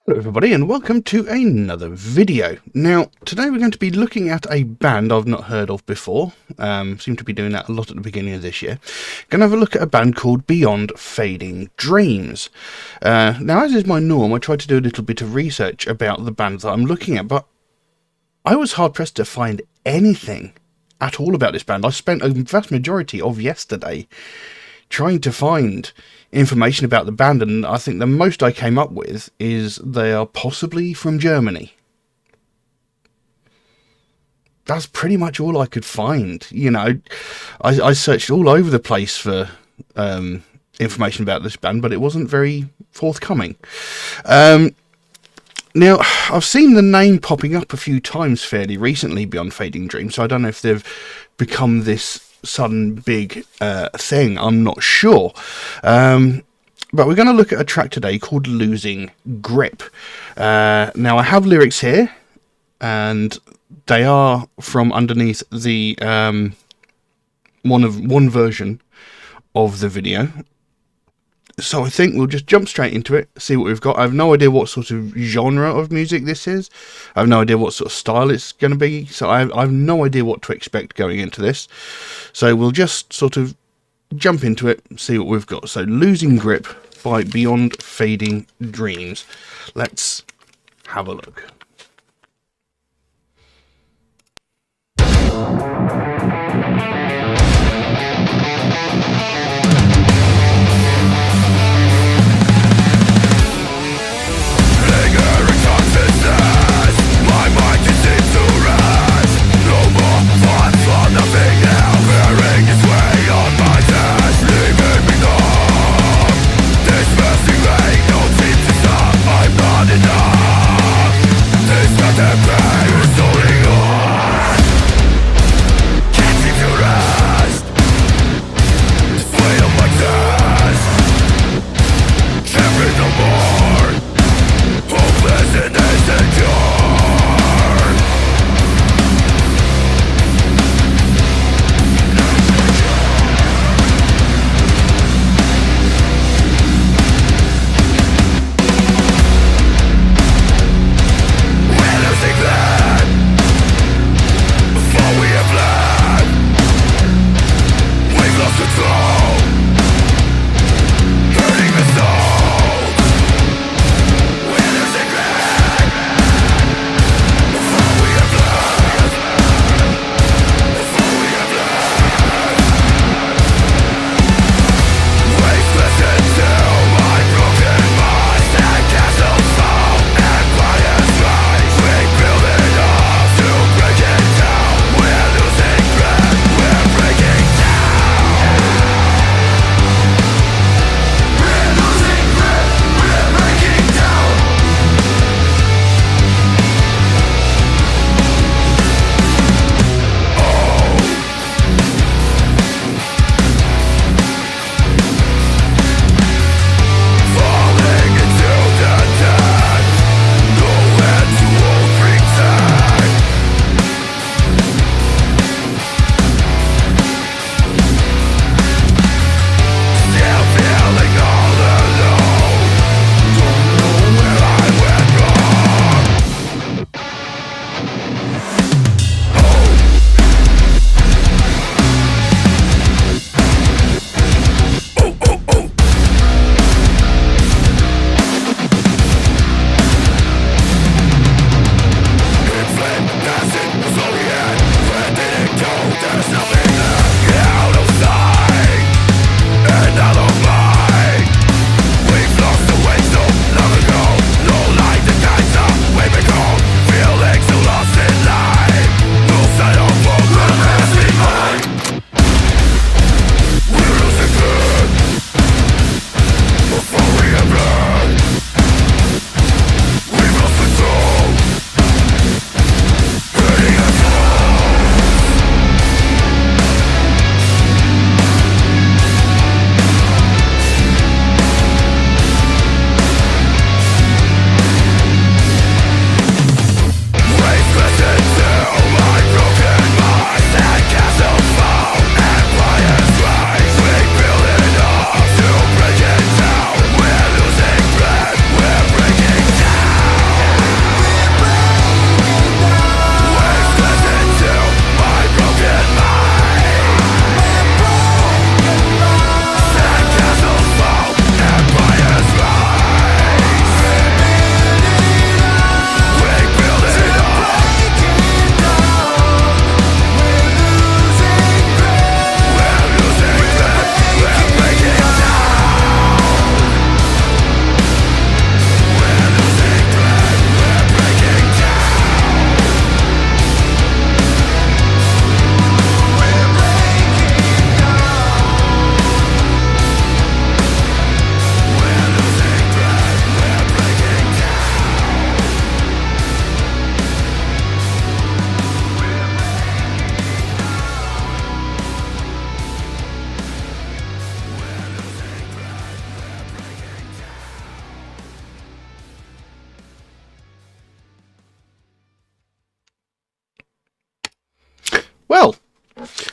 Hello everybody and welcome to another video. Now today we're going to be looking at a band I've not heard of before. Seem to be doing that a lot at the beginning of this year. Going to have a look at a band called Beyond Fading Dreams. Now as is my norm, I tried to do a little bit of research about the band that I'm looking at, but I was hard pressed to find anything at all about this band. I spent a vast majority of yesterday trying to find information about the band, and I think the most I came up with is they are possibly from Germany. That's pretty much all I could find. You know, I searched all over the place for information about this band, but it wasn't very forthcoming. Now, I've seen the name popping up a few times fairly recently, Beyond Fading Dreams, so I don't know if they've become this sudden big thing. I'm not sure. But we're going to look at a track today called Losing Grip. Now, I have lyrics here, and they are from underneath the one version of the video. So I think we'll just jump straight into it, see what we've got. I have no idea what sort of genre of music this is. I have no idea what sort of style it's going to be. So I have no idea what to expect going into this. So we'll just sort of jump into it, see what we've got. So Losing Grip by Beyond Fading Dreams. Let's have a look.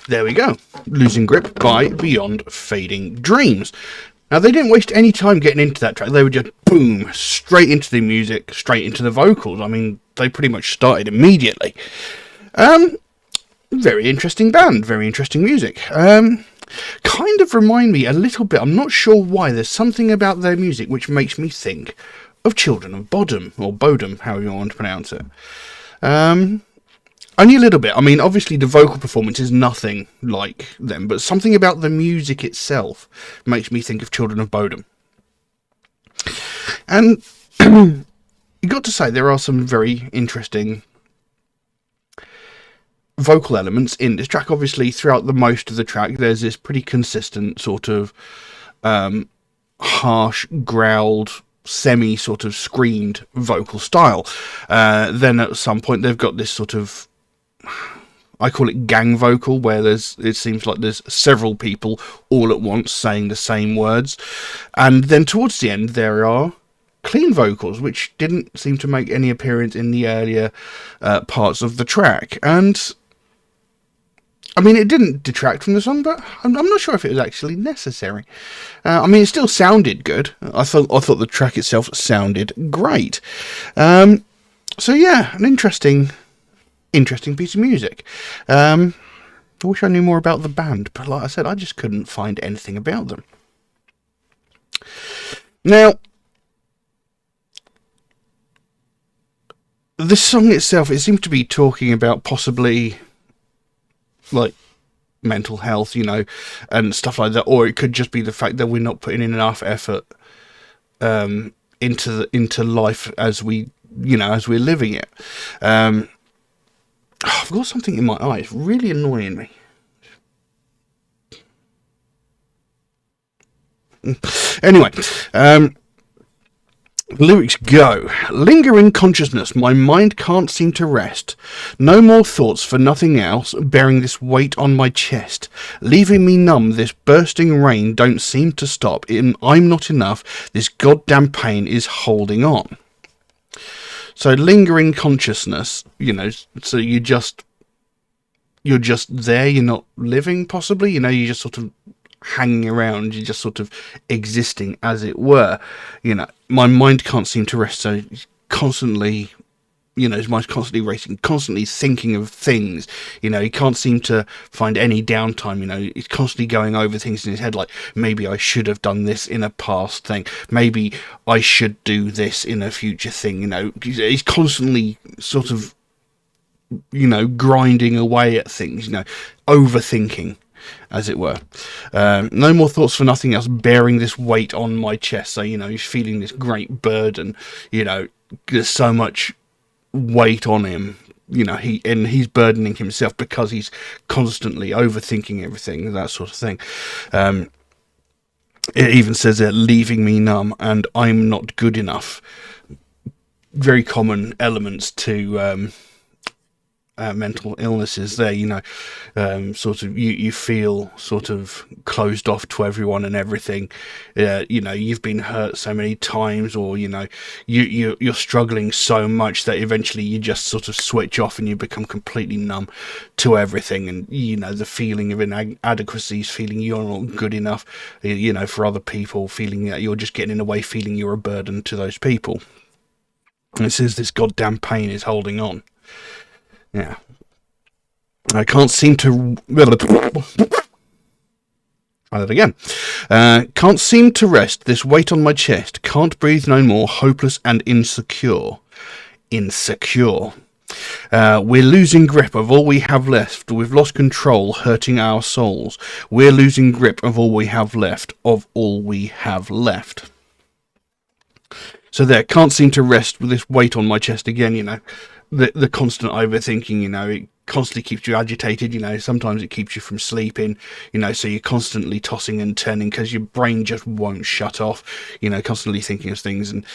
There we go. Losing Grip by Beyond Fading Dreams. Now, they didn't waste any time getting into that track. They were just, boom, straight into the music, straight into the vocals. I mean, they pretty much started immediately. Very interesting band, very interesting music. Kind of remind me a little bit, I'm not sure why, there's something about their music which makes me think of Children of Bodom, or Bodom, however you want to pronounce it. Only a little bit. I mean, obviously the vocal performance is nothing like them, but something about the music itself makes me think of Children of Bodom. And you got to say, there are some very interesting vocal elements in this track. Obviously, throughout the most of the track, there's this pretty consistent sort of harsh, growled, semi sort of screamed vocal style. Then at some point, they've got this sort of, I call it gang vocal, where it seems like there's several people all at once saying the same words. And then towards the end, there are clean vocals, which didn't seem to make any appearance in the earlier parts of the track. And I mean, it didn't detract from the song, but I'm not sure if it was actually necessary. I mean, it still sounded good. I thought the track itself sounded great. So yeah, an interesting piece of music. I wish I knew more about the band, but like I said, I just couldn't find anything about them. Now, this song itself, it seems to be talking about possibly like mental health, and stuff like that, or it could just be the fact that we're not putting in enough effort into life as we're living it. I've got something in my eye. It's really annoying me. Anyway, lyrics go. Linger in consciousness, my mind can't seem to rest. No more thoughts for nothing else, bearing this weight on my chest. Leaving me numb, this bursting rain don't seem to stop. I'm not enough, this goddamn pain is holding on. So lingering consciousness, so you're just there, you're not living possibly, you're just sort of hanging around, you're just sort of existing as it were. My mind can't seem to rest, so constantly, his mind's constantly racing, constantly thinking of things. He can't seem to find any downtime. He's constantly going over things in his head, like, maybe I should have done this in a past thing. Maybe I should do this in a future thing. He's constantly sort of, grinding away at things, overthinking, as it were. No more thoughts for nothing else, bearing this weight on my chest. So, he's feeling this great burden. There's so much weight on him, he's burdening himself because he's constantly overthinking everything, that sort of thing. It even says that leaving me numb and I'm not good enough. Very common elements to mental illnesses there, sort of you feel sort of closed off to everyone and everything. You've been hurt so many times, or you're struggling so much that eventually you just sort of switch off and you become completely numb to everything. And the feeling of inadequacies, feeling you're not good enough, for other people, feeling that you're just getting in the way, feeling you're a burden to those people. And it says this goddamn pain is holding on. Yeah. I can't seem to... Try that again. Can't seem to rest, this weight on my chest. Can't breathe no more, hopeless and insecure. Insecure. We're losing grip of all we have left. We've lost control, hurting our souls. We're losing grip of all we have left. Of all we have left. So there, can't seem to rest with this weight on my chest again, The constant overthinking, it constantly keeps you agitated, sometimes it keeps you from sleeping, so you're constantly tossing and turning because your brain just won't shut off, constantly thinking of things, and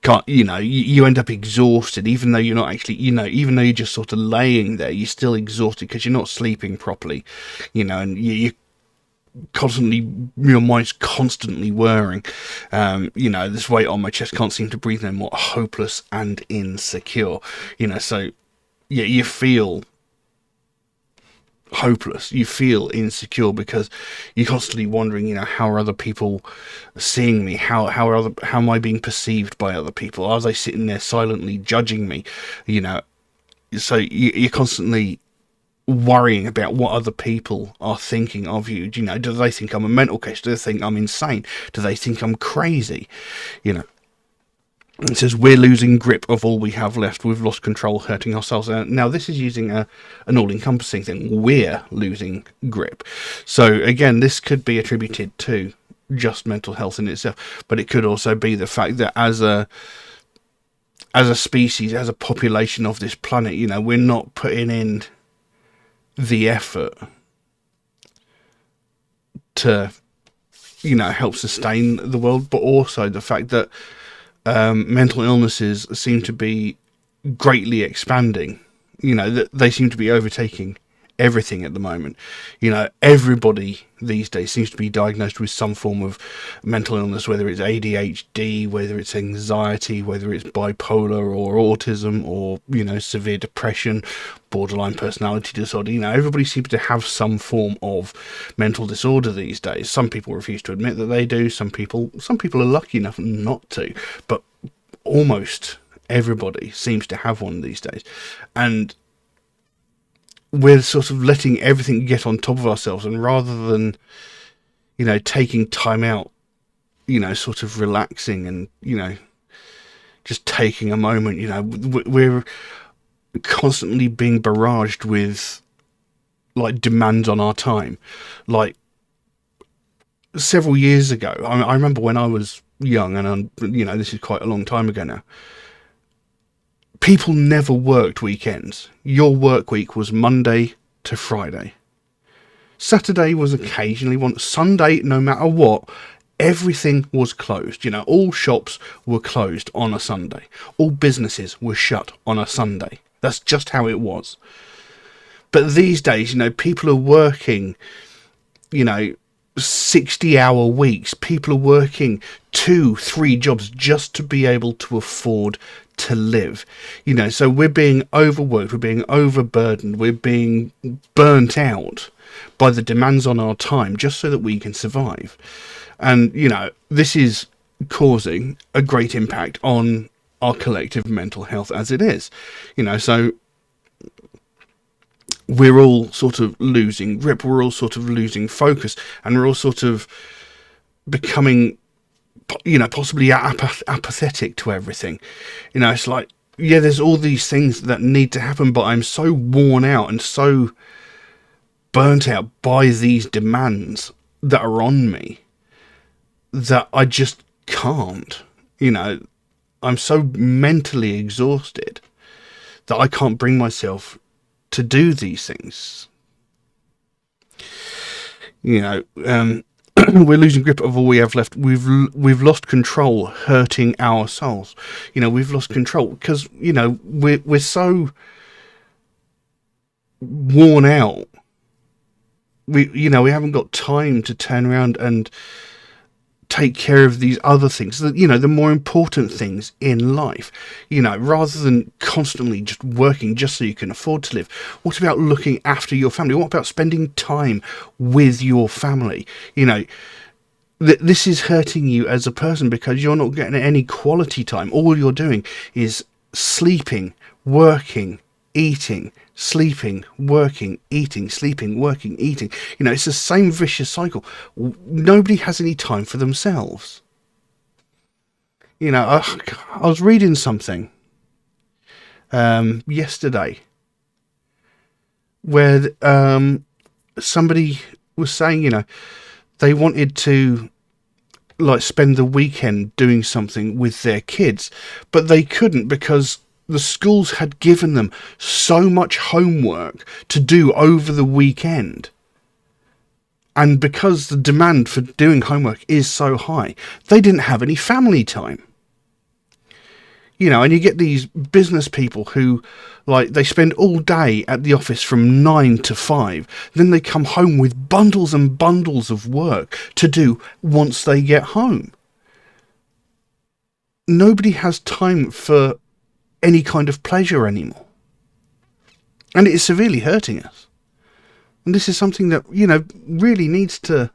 can't, you end up exhausted, even though you're not actually, even though you're just sort of laying there, you're still exhausted because you're not sleeping properly, and you constantly, your mind's constantly whirring. This weight on my chest, can't seem to breathe no more, hopeless and insecure. So yeah, you feel hopeless. You feel insecure because you're constantly wondering, how are other people seeing me? How am I being perceived by other people? Are they sitting there silently judging me? So you're constantly worrying about what other people are thinking of you. Do they think I'm a mental case? Do they think I'm insane? Do they think I'm crazy? It says, we're losing grip of all we have left. We've lost control, hurting ourselves. Now, this is using an all-encompassing thing. We're losing grip. So, again, this could be attributed to just mental health in itself, but it could also be the fact that as a species, as a population of this planet, we're not putting in the effort to, help sustain the world, but also the fact that mental illnesses seem to be greatly expanding. That they seem to be overtaking everything at the moment. Everybody these days seems to be diagnosed with some form of mental illness, whether it's ADHD, whether it's anxiety, whether it's bipolar or autism, or severe depression, borderline personality disorder. Everybody seems to have some form of mental disorder these days. Some people refuse to admit that they do. Some people are lucky enough not to, but almost everybody seems to have one these days. And we're sort of letting everything get on top of ourselves, and rather than, taking time out, sort of relaxing and, just taking a moment, we're constantly being barraged with, like, demands on our time. Like, several years ago, I remember when I was young, and, this is quite a long time ago now, people never worked weekends. Your work week was Monday to Friday. Saturday was occasionally one. Sunday, no matter what, everything was closed. All shops were closed on a Sunday. All businesses were shut on a Sunday. That's just how it was. But these days, people are working, 60-hour weeks. People are working 2-3 jobs just to be able to afford to live. So we're being overworked, we're being overburdened, we're being burnt out by the demands on our time just so that we can survive. And this is causing a great impact on our collective mental health as it is. So we're all sort of losing grip, we're all sort of losing focus, and we're all sort of becoming, possibly apathetic to everything. It's like, yeah, there's all these things that need to happen, but I'm so worn out and so burnt out by these demands that are on me that I just can't. I'm so mentally exhausted that I can't bring myself to do these things. We're losing grip of all we have left. We've lost control, hurting our souls. We've lost control because we're so worn out. We haven't got time to turn around and take care of these other things, the more important things in life, rather than constantly just working just so you can afford to live. What about looking after your family? What about spending time with your family? This is hurting you as a person because you're not getting any quality time. All you're doing is sleeping, working, eating, sleeping, working, eating, sleeping, working, eating. It's the same vicious cycle. Nobody has any time for themselves. I was reading something yesterday where somebody was saying, they wanted to spend the weekend doing something with their kids, but they couldn't because the schools had given them so much homework to do over the weekend. And because the demand for doing homework is so high, they didn't have any family time. And you get these business people who, they spend all day at the office from 9 to 5. Then they come home with bundles and bundles of work to do once they get home. Nobody has time for any kind of pleasure anymore. And it is severely hurting us. And this is something that, you know, really needs to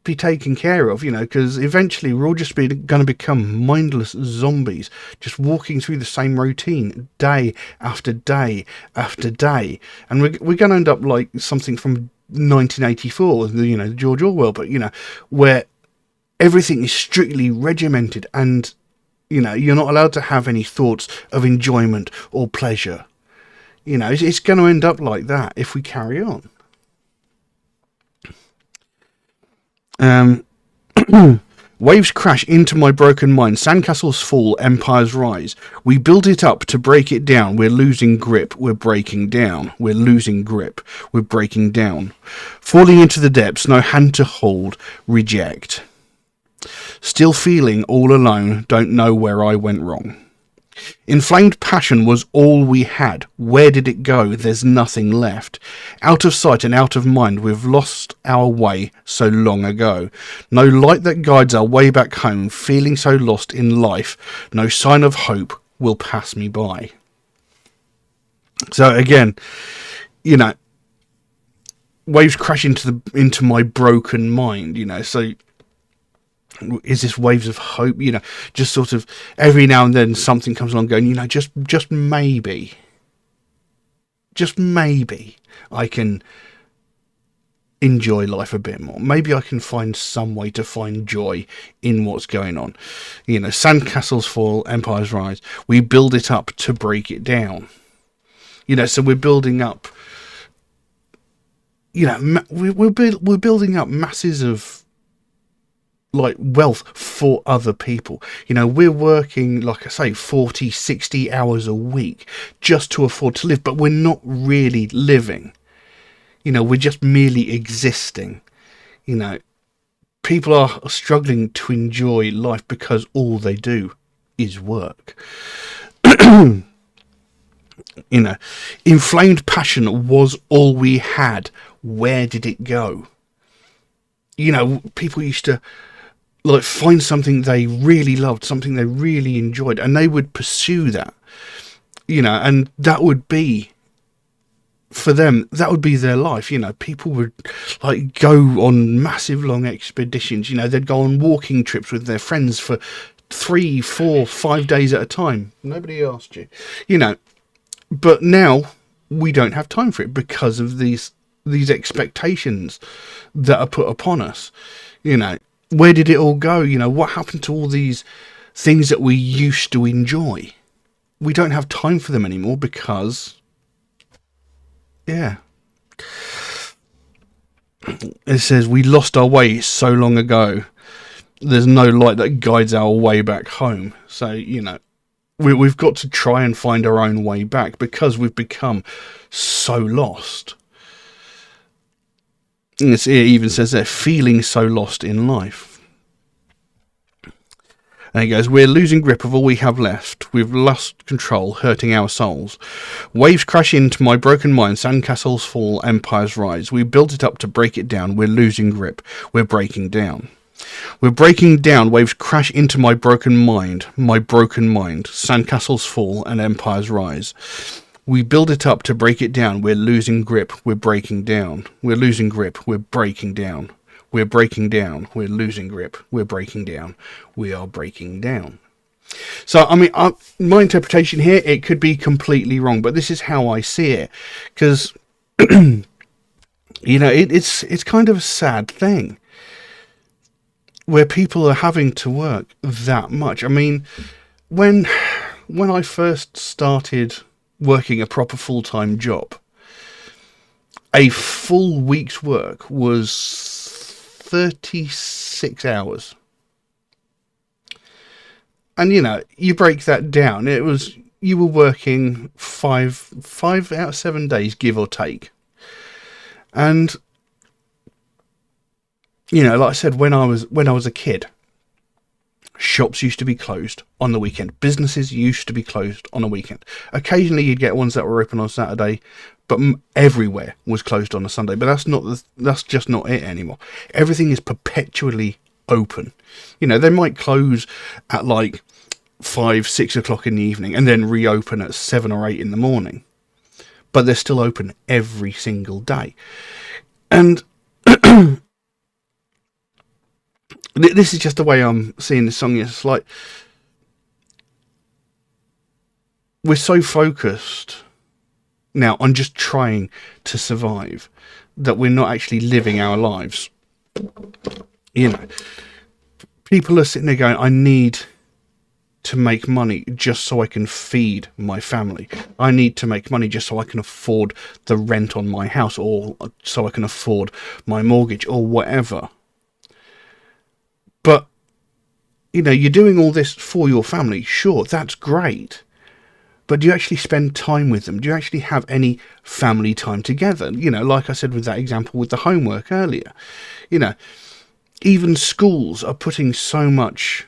be taken care of, you know, because eventually we're all just going to become mindless zombies, just walking through the same routine day after day after day. And we're going to end up like something from 1984, you know, George Orwell, but, you know, where everything is strictly regimented and, you know, you're not allowed to have any thoughts of enjoyment or pleasure. You know, it's going to end up like that if we carry on. Waves crash into my broken mind. Sandcastles fall, empires rise. We build it up to break it down. We're losing grip. We're breaking down. We're losing grip. We're breaking down. Falling into the depths. No hand to hold. Reject. Still feeling all alone. Don't know where I went wrong. Inflamed passion was all we had. Where did it go? There's nothing left. Out of sight and out of mind, we've lost our way so long ago. No light that guides our way back home, feeling so lost in life. No sign of hope will pass me by. So again, you know, waves crash into my broken mind, you know, so is this waves of hope, you know, just sort of every now and then something comes along going, you know, just maybe I can enjoy life a bit more. Maybe I can find some way to find joy in what's going on. You know, sandcastles fall, empires rise. We build it up to break it down. You know, so we're building up, you know, we're building up masses of like wealth for other people. You know, we're working, like I say, 40, 60 hours a week just to afford to live, but we're not really living. You know, we're just merely existing. You know, people are struggling to enjoy life because all they do is work. You know, inflamed passion was all we had. Where did it go? You know, people used to like find something they really loved, something they really enjoyed, and they would pursue that, you know, and that would be, for them, that would be their life. You know, people would like go on massive long expeditions, you know, they'd go on walking trips with their friends for 3, 4, 5 days at a time. Nobody asked you, you know, but now we don't have time for it because of these expectations that are put upon us, you know. Where did it all go? You know, what happened to all these things that we used to enjoy? We don't have time for them anymore because, yeah. It says, we lost our way so long ago. There's no light that guides our way back home. So, you know, we've got to try and find our own way back because we've become so lost. It even says they're feeling so lost in life. And it goes, we're losing grip of all we have left. We've lost control, hurting our souls. Waves crash into my broken mind. Sandcastles fall, empires rise. We built it up to break it down. We're losing grip. We're breaking down. We're breaking down. Waves crash into my broken mind. My broken mind. Sandcastles fall and empires rise. We build it up to break it down. We're losing grip. We're breaking down. We're losing grip. We're breaking down. We're breaking down. We're losing grip. We're breaking down. We are breaking down. So, I mean, my interpretation here, it could be completely wrong, but this is how I see it. Because, you know, it's kind of a sad thing where people are having to work that much. I mean, when I first started working a proper full-time job, a full week's work was 36 hours. And, you know, you break that down, you were working 5 out of 7 days, give or take. And, you know, like I said, when I was a kid, shops used to be closed on the weekend. Businesses used to be closed on a weekend. Occasionally you'd get ones that were open on Saturday, but everywhere was closed on a Sunday. But that's just not it anymore. Everything is perpetually open. You know, they might close at like 5, 6 o'clock in the evening and then reopen at 7 or 8 in the morning. but they're still open every single day. And this is just the way I'm seeing this song. It's like we're so focused now on just trying to survive that we're not actually living our lives. You know, people are sitting there going, I need to make money just so I can feed my family. I need to make money just so I can afford the rent on my house, or so I can afford my mortgage, or whatever. But, you know, you're doing all this for your family. Sure, that's great. But do you actually spend time with them? Do you actually have any family time together? You know, like I said with that example with the homework earlier. You know, even schools are putting so much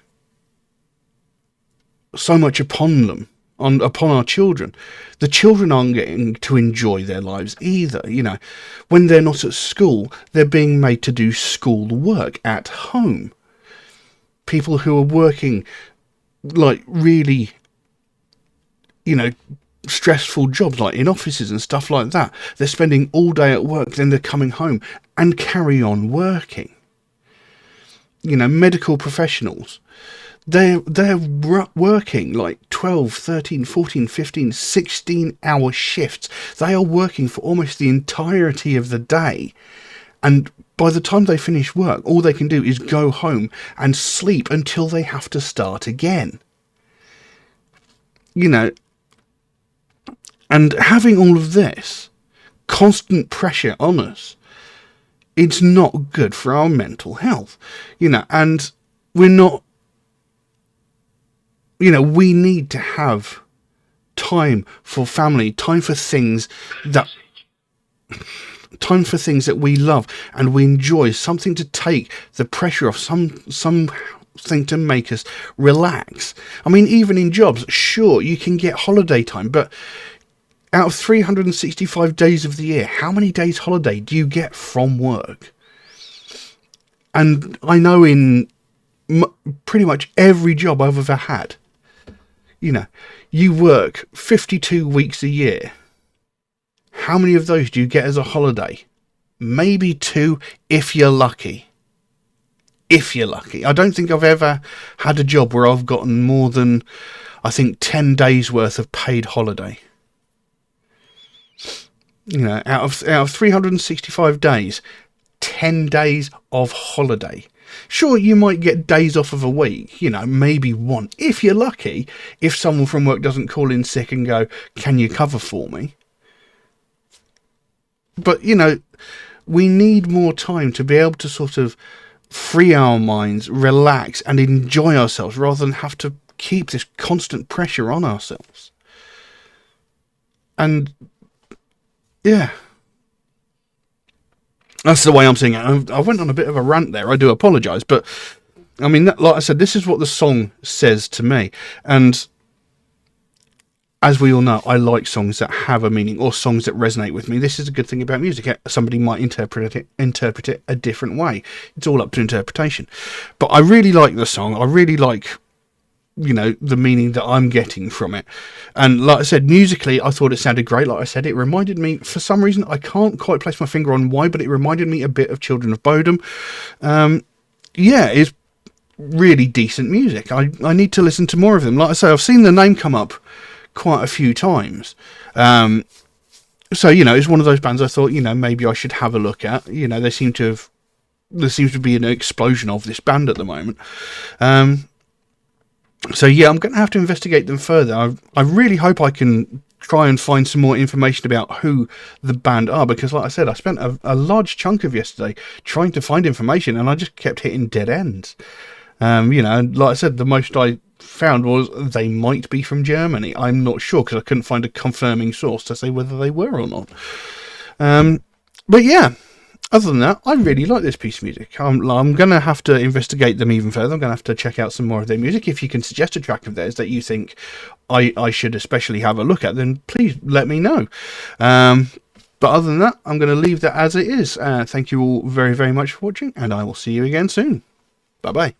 upon them, upon our children. The children aren't getting to enjoy their lives either. You know, when they're not at school, they're being made to do school work at home. People who are working like really, you know, stressful jobs like in offices and stuff like that, they're spending all day at work, then they're coming home and carry on working. You know, medical professionals, they're working like 12, 13, 14, 15, 16 hour shifts. They are working for almost the entirety of the day, and by the time they finish work, all they can do is go home and sleep until they have to start again. You know, and having all of this constant pressure on us, it's not good for our mental health. You know, and we're not, you know, we need to have time for family, time for things that we love and we enjoy, something to take the pressure off, something to make us relax. I mean, even in jobs, sure, you can get holiday time, but out of 365 days of the year, how many days holiday do you get from work? And I know in pretty much every job I've ever had, you know, you work 52 weeks a year. How many of those do you get as a holiday? Maybe 2, if you're lucky. If you're lucky. I don't think I've ever had a job where I've gotten more than, I think, 10 days worth of paid holiday. You know, out of 365 days, 10 days of holiday. Sure, you might get days off of a week, you know, maybe one, if you're lucky, if someone from work doesn't call in sick and go, can you cover for me? But, you know, we need more time to be able to sort of free our minds, relax and enjoy ourselves rather than have to keep this constant pressure on ourselves. And, yeah. That's the way I'm seeing it. I went on a bit of a rant there. I do apologise. But, I mean, like I said, this is what the song says to me. And as we all know, I like songs that have a meaning or songs that resonate with me. This is a good thing about music. Somebody might interpret it a different way. It's all up to interpretation. But I really like the song. I really like, you know, the meaning that I'm getting from it. And like I said, musically, I thought it sounded great. Like I said, it reminded me, for some reason, I can't quite place my finger on why, but it reminded me a bit of Children of Bodom. Yeah, it's really decent music. I need to listen to more of them. Like I say, I've seen the name come up quite a few times. So, you know, it's one of those bands I thought, you know, maybe I should have a look at. You know, there seems to be an explosion of this band at the moment. So, yeah, I'm going to have to investigate them further. I really hope I can try and find some more information about who the band are, because, like I said, I spent a large chunk of yesterday trying to find information, and I just kept hitting dead ends. You know, like I said, the most I found was they might be from Germany. I'm not sure, because I couldn't find a confirming source to say whether they were or not. But, yeah. Other than that, I really like this piece of music. I'm going to have to investigate them even further. I'm going to have to check out some more of their music. If you can suggest a track of theirs that you think I should especially have a look at, then please let me know. But other than that, I'm going to leave that as it is. Thank you all very, very much for watching, and I will see you again soon. Bye-bye.